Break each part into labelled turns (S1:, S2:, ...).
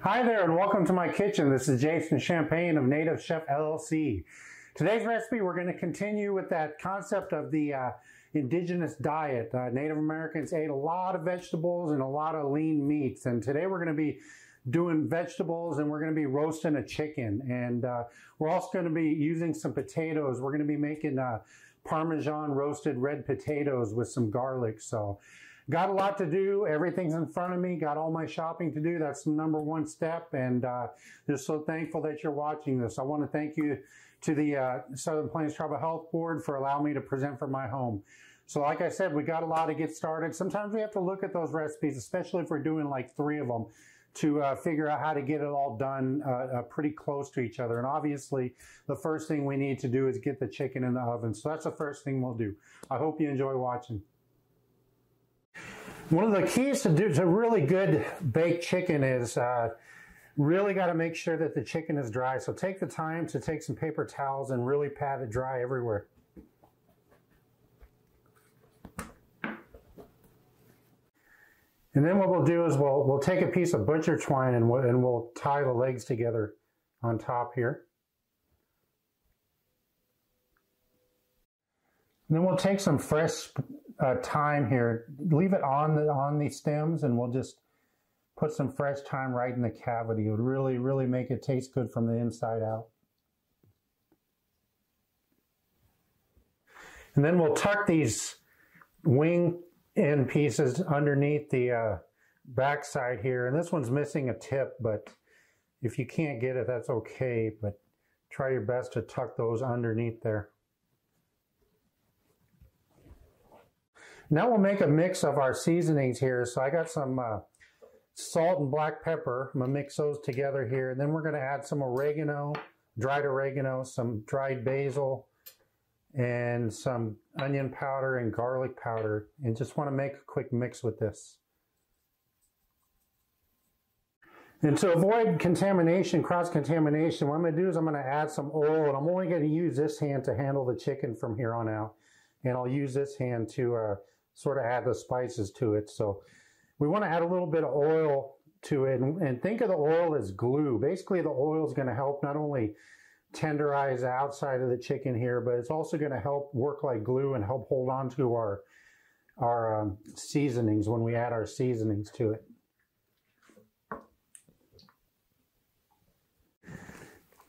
S1: Hi there and welcome to my kitchen. This is Jason Champagne of Native Chef LLC. Today's recipe, we're going to continue with that concept of the indigenous diet. Native Americans ate a lot of vegetables and a lot of lean meats, and today we're going to be doing vegetables and we're going to be roasting a chicken, and we're also going to be using some potatoes. We're going to be making Parmesan roasted red potatoes with some garlic. So got a lot to do. Everything's in front of me. Got all my shopping to do. That's the number one step. And just so thankful that you're watching this. I want to thank you to the Southern Plains Tribal Health Board for allowing me to present from my home. So like I said, we got a lot to get started. Sometimes we have to look at those recipes, especially if we're doing like 3 of them, to figure out how to get it all done pretty close to each other. And obviously, the first thing we need to do is get the chicken in the oven. So that's the first thing we'll do. I hope you enjoy watching. One of the keys to really good baked chicken is really got to make sure that the chicken is dry. So take the time to take some paper towels and really pat it dry everywhere. And then what we'll do is we'll take a piece of butcher twine and we'll tie the legs together on top here. And then we'll take some fresh thyme here, leave it on the stems, and we'll just put some fresh thyme right in the cavity. It would really make it taste good from the inside out. And then we'll tuck these wing end pieces underneath the backside here. And this one's missing a tip, but if you can't get it, that's okay. But try your best to tuck those underneath there. Now we'll make a mix of our seasonings here. So I got some salt and black pepper. I'm gonna mix those together here. And then we're gonna add some oregano, dried oregano, some dried basil, and some onion powder and garlic powder. And just wanna make a quick mix with this. And to avoid contamination, cross-contamination, what I'm gonna do is I'm gonna add some oil, and I'm only gonna use this hand to handle the chicken from here on out. And I'll use this hand to sort of add the spices to it. So we want to add a little bit of oil to it, and think of the oil as glue. Basically, the oil is going to help not only tenderize the outside of the chicken here, but it's also going to help work like glue and help hold on to our seasonings when we add our seasonings to it.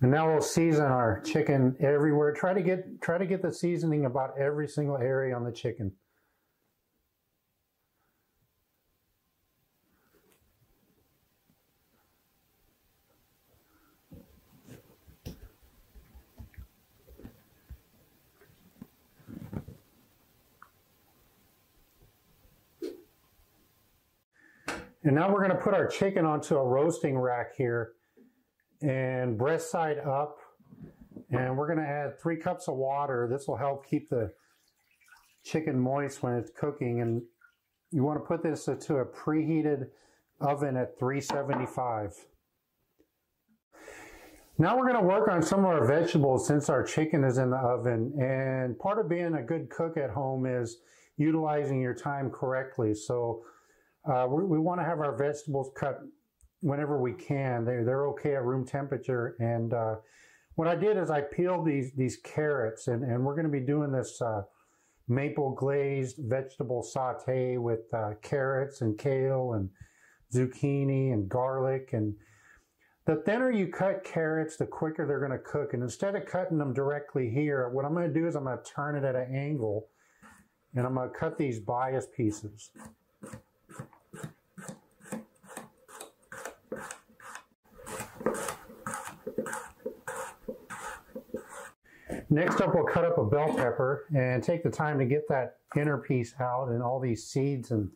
S1: And now we'll season our chicken everywhere. Try to get the seasoning about every single area on the chicken. And now we're going to put our chicken onto a roasting rack here, and breast side up, and we're going to add 3 cups of water. This will help keep the chicken moist when it's cooking, and you want to put this into a preheated oven at 375. Now we're going to work on some of our vegetables since our chicken is in the oven, and part of being a good cook at home is utilizing your time correctly. So we want to have our vegetables cut whenever we can. They're okay at room temperature. And what I did is I peeled these carrots, and we're going to be doing this maple glazed vegetable saute with carrots and kale and zucchini and garlic. And the thinner you cut carrots, the quicker they're going to cook. And instead of cutting them directly here, what I'm going to do is I'm going to turn it at an angle, and I'm going to cut these bias pieces. Next up, we'll cut up a bell pepper and take the time to get that inner piece out and all these seeds and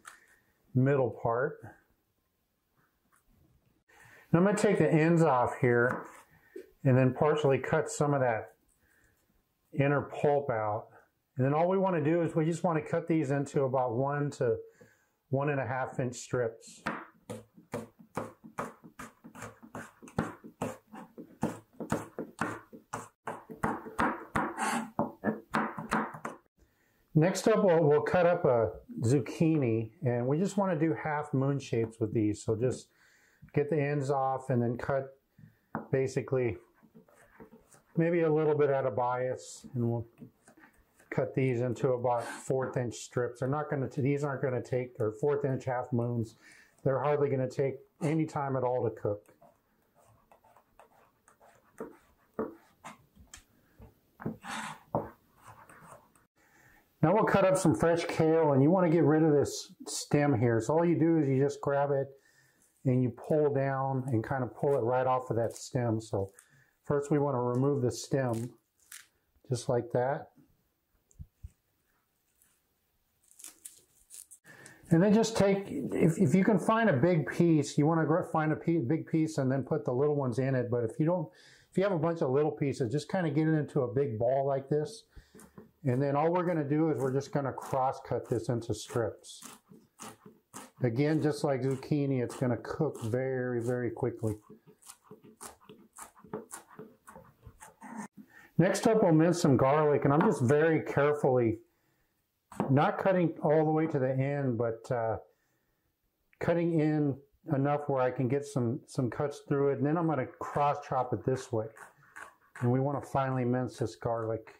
S1: middle part. Now I'm going to take the ends off here and then partially cut some of that inner pulp out. And then all we want to do is we just want to cut these into about 1 to 1.5 inch strips. Next up, we'll cut up a zucchini, and we just want to do half moon shapes with these. So just get the ends off and then cut basically maybe a little bit out of bias, and we'll cut these into about 1/4 inch strips. They're not going to, these aren't going to take, or 1/4 inch half moons. They're hardly going to take any time at all to cook. Now we'll cut up some fresh kale, and you want to get rid of this stem here. So all you do is you just grab it and you pull down and kind of pull it right off of that stem. So first we want to remove the stem, just like that. And then just take, if you can find a big piece, you want to find a big piece and then put the little ones in it. But if you have a bunch of little pieces, just kind of get it into a big ball like this. And then all we're going to do is we're just going to cross cut this into strips. Again, just like zucchini, it's going to cook very, very quickly. Next up, we'll mince some garlic, and I'm just very carefully not cutting all the way to the end, but cutting in enough where I can get some cuts through it. And then I'm going to cross chop it this way. And we want to finely mince this garlic.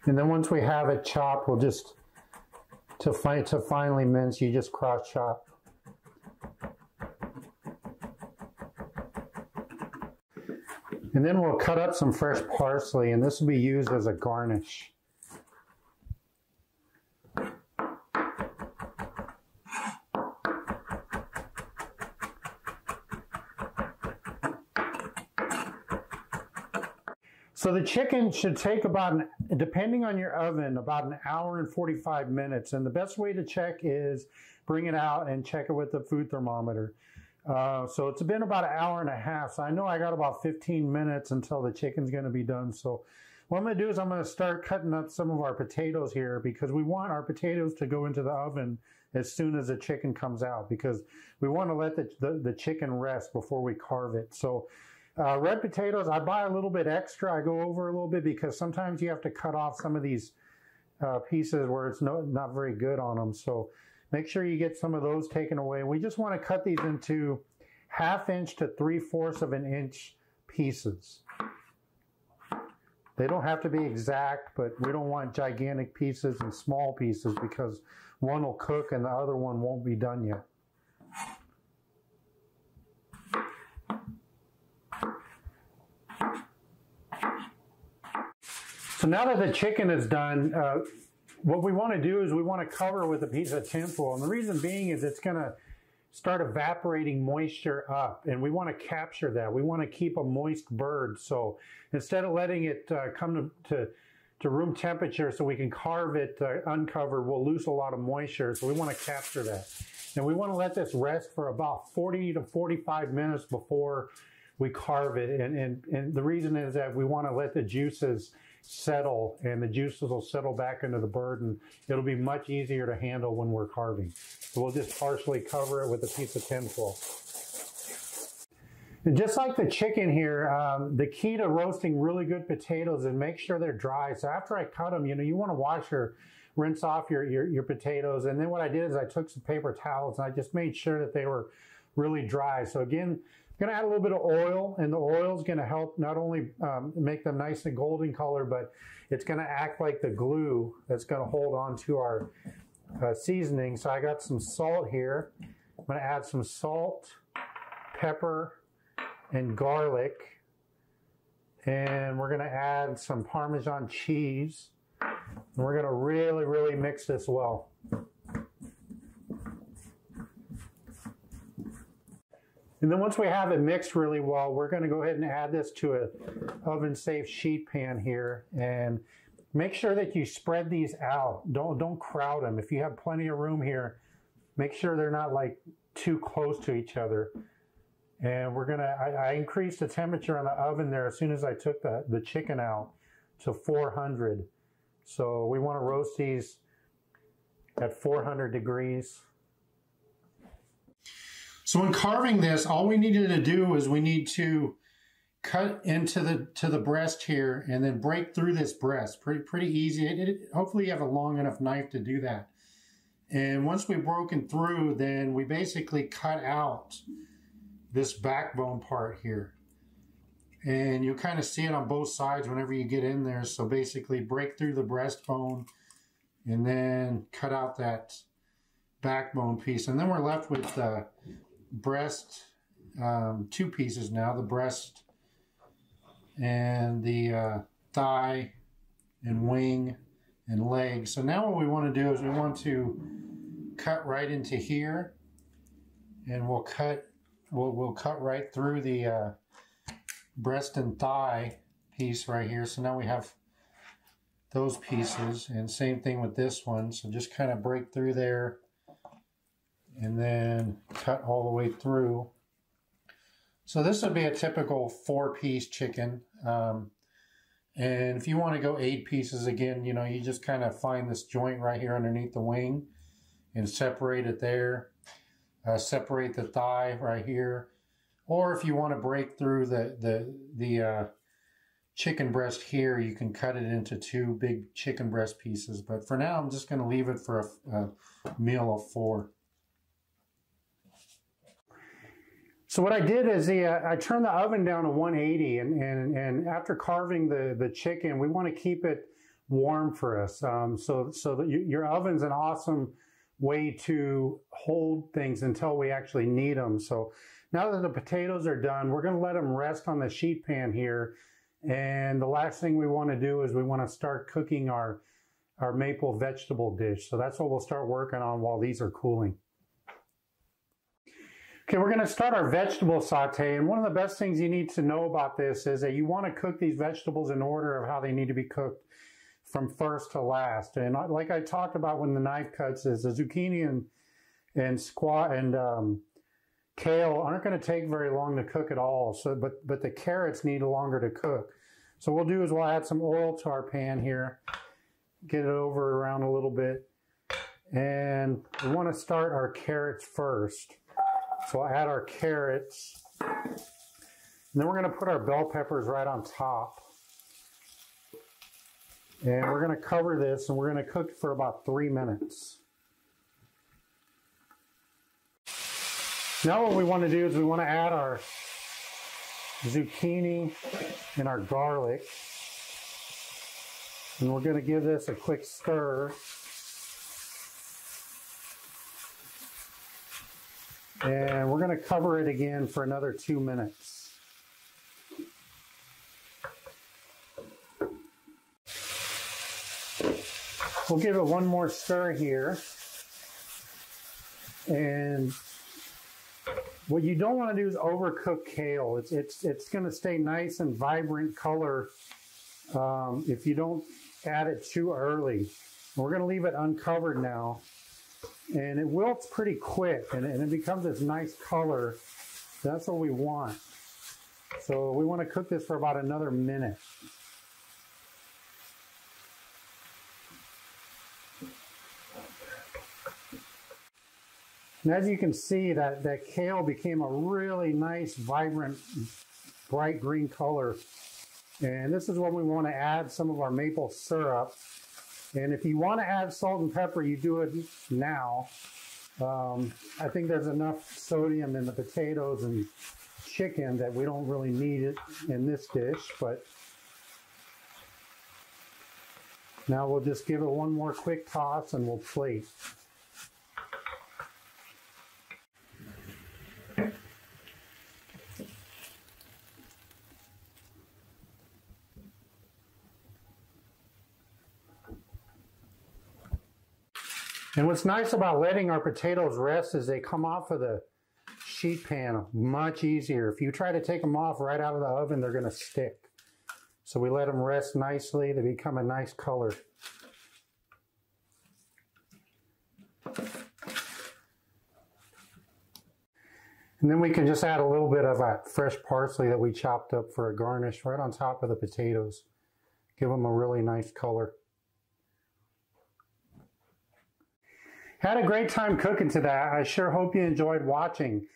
S1: And then once we have it chopped, we'll just, to finely mince, you just cross chop. And then we'll cut up some fresh parsley, and this will be used as a garnish. So the chicken should take about, depending on your oven, about 1 hour and 45 minutes. And the best way to check is bring it out and check it with the food thermometer. So it's been about 1.5 hours. So I know I got about 15 minutes until the chicken's going to be done. So what I'm going to do is I'm going to start cutting up some of our potatoes here, because we want our potatoes to go into the oven as soon as the chicken comes out, because we want to let the chicken rest before we carve it. So red potatoes, I buy a little bit extra. I go over a little bit because sometimes you have to cut off some of these pieces where it's not very good on them. So make sure you get some of those taken away. We just want to cut these into 1/2 inch to 3/4 of an inch pieces. They don't have to be exact, but we don't want gigantic pieces and small pieces, because one will cook and the other one won't be done yet. So now that the chicken is done, what we want to do is we want to cover it with a piece of tinfoil. And the reason being is it's going to start evaporating moisture up, and we want to capture that. We want to keep a moist bird. So instead of letting it come to room temperature so we can carve it uncovered, we'll lose a lot of moisture. So we want to capture that. And we want to let this rest for about 40 to 45 minutes before we carve it. And the reason is that we want to let the juices settle, and the juices will settle back into the bird, and it'll be much easier to handle when we're carving. So we'll just partially cover it with a piece of tinfoil. And just like the chicken here, the key to roasting really good potatoes is make sure they're dry. So after I cut them, you want to rinse off your potatoes. And then what I did is I took some paper towels and I just made sure that they were really dry. So again, I'm going to add a little bit of oil, and the oil is going to help not only make them nice and golden color, but it's going to act like the glue that's going to hold on to our seasoning. So I got some salt here. I'm going to add some salt, pepper, and garlic. And we're going to add some Parmesan cheese. And we're going to really, really mix this well. And then once we have it mixed really well, we're going to go ahead and add this to an oven-safe sheet pan here, and make sure that you spread these out. Don't crowd them. If you have plenty of room here, make sure they're not like too close to each other. And we're going to, I increased the temperature on the oven there as soon as I took the chicken out to 400. So we want to roast these at 400 degrees. So in carving this, all we needed to do is we need to cut into the breast here and then break through this breast. Pretty easy. Hopefully you have a long enough knife to do that. And once we've broken through, then we basically cut out this backbone part here. And you kind of see it on both sides whenever you get in there. So basically break through the breastbone and then cut out that backbone piece. And then we're left with the breast, two pieces now, the breast and the thigh and wing and leg. So now what we want to do is we want to cut right into here, and we'll cut right through the breast and thigh piece right here. So now we have those pieces, and same thing with this one. So just kind of break through there and then cut all the way through. So this would be a typical 4-piece chicken. And if you want to go 8 pieces, again, you know, you just kind of find this joint right here underneath the wing and separate it there. Separate the thigh right here. Or if you want to break through the chicken breast here, you can cut it into 2 big chicken breast pieces. But for now, I'm just going to leave it for a meal of 4. So what I did is I turned the oven down to 180, and after carving the chicken, we want to keep it warm for us. So that your oven's an awesome way to hold things until we actually need them. So now that the potatoes are done, we're going to let them rest on the sheet pan here. And the last thing we want to do is we want to start cooking our maple vegetable dish. So that's what we'll start working on while these are cooling. Okay, we're going to start our vegetable saute, and one of the best things you need to know about this is that you want to cook these vegetables in order of how they need to be cooked from first to last. And like I talked about when the knife cuts, is the zucchini and squash and kale aren't going to take very long to cook at all. So, but the carrots need longer to cook. So what we'll do is we'll add some oil to our pan here, get it over around a little bit, and we want to start our carrots first. So we'll add our carrots, and then we're going to put our bell peppers right on top. And we're going to cover this, and we're going to cook for about 3 minutes. Now what we want to do is we want to add our zucchini and our garlic. And we're going to give this a quick stir. And we're going to cover it again for another 2 minutes. We'll give it one more stir here. And what you don't want to do is overcook kale. It's going to stay nice and vibrant color if you don't add it too early. We're going to leave it uncovered now. And it wilts pretty quick, and it becomes this nice color. That's what we want. So we want to cook this for about another minute. And as you can see, that kale became a really nice, vibrant, bright green color. And this is when we want to add some of our maple syrup. And if you want to add salt and pepper, you do it now. I think there's enough sodium in the potatoes and chicken that we don't really need it in this dish. But now we'll just give it one more quick toss and we'll plate. And what's nice about letting our potatoes rest is they come off of the sheet pan much easier. If you try to take them off right out of the oven, they're going to stick. So we let them rest nicely. They become a nice color. And then we can just add a little bit of that fresh parsley that we chopped up for a garnish right on top of the potatoes. Give them a really nice color. Had a great time cooking today. I sure hope you enjoyed watching.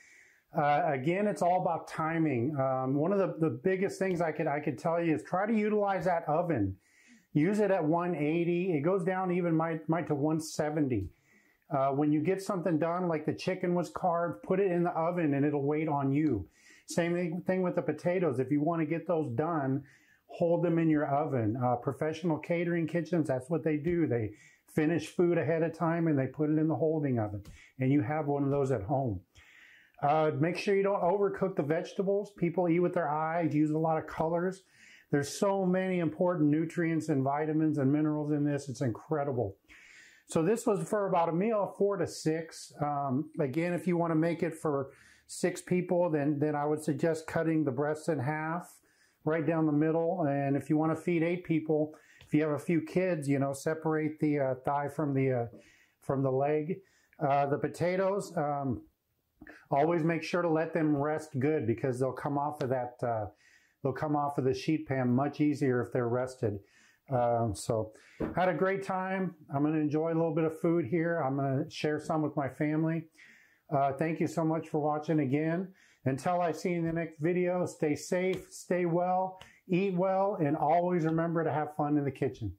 S1: Again, it's all about timing. One of the biggest things I could tell you is try to utilize that oven. Use it at 180. It goes down even might to 170. When you get something done, like the chicken was carved, put it in the oven and it'll wait on you. Same thing with the potatoes. If you want to get those done, hold them in your oven. Professional catering kitchens, that's what they do. They finish food ahead of time and they put it in the holding oven. And you have one of those at home. Make sure you don't overcook the vegetables. People eat with their eyes, use a lot of colors. There's so many important nutrients and vitamins and minerals in this. It's incredible. So this was for about a meal of 4 to 6. Again, if you want to make it for 6 people, then I would suggest cutting the breasts in half, right down the middle. And if you want to feed 8 people, if you have a few kids, you know, separate the thigh from the leg. The potatoes, always make sure to let them rest good because they'll come off of that. They'll come off of the sheet pan much easier if they're rested. So had a great time. I'm going to enjoy a little bit of food here. I'm going to share some with my family. Thank you so much for watching again. Until I see you in the next video, stay safe, stay well, eat well, and always remember to have fun in the kitchen.